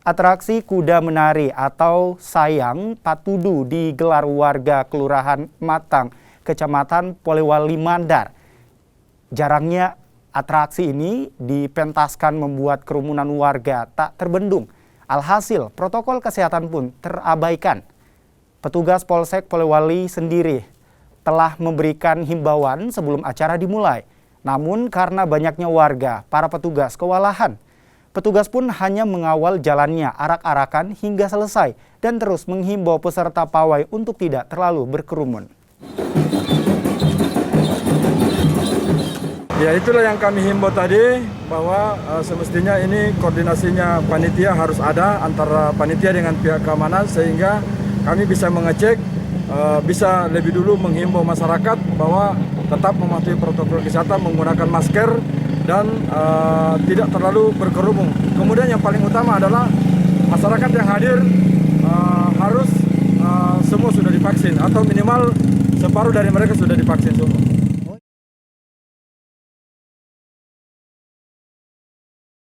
Atraksi kuda menari atau sayang patudu digelar warga Kelurahan Matang, Kecamatan Polewali Mandar. Jarangnya atraksi ini dipentaskan membuat kerumunan warga tak terbendung. Alhasil, protokol kesehatan pun terabaikan. Petugas Polsek Polewali sendiri telah memberikan himbauan sebelum acara dimulai. Namun karena banyaknya warga, para petugas kewalahan. Petugas pun hanya mengawal jalannya arak-arakan hingga selesai dan terus menghimbau peserta pawai untuk tidak terlalu berkerumun. Ya, itulah yang kami himbau tadi, bahwa semestinya ini koordinasinya panitia harus ada antara panitia dengan pihak keamanan, sehingga kami bisa mengecek, bisa lebih dulu menghimbau masyarakat bahwa tetap mematuhi protokol kesehatan, menggunakan masker, dan tidak terlalu berkerumun. Kemudian yang paling utama adalah masyarakat yang hadir harus semua sudah divaksin, atau minimal separuh dari mereka sudah divaksin semua.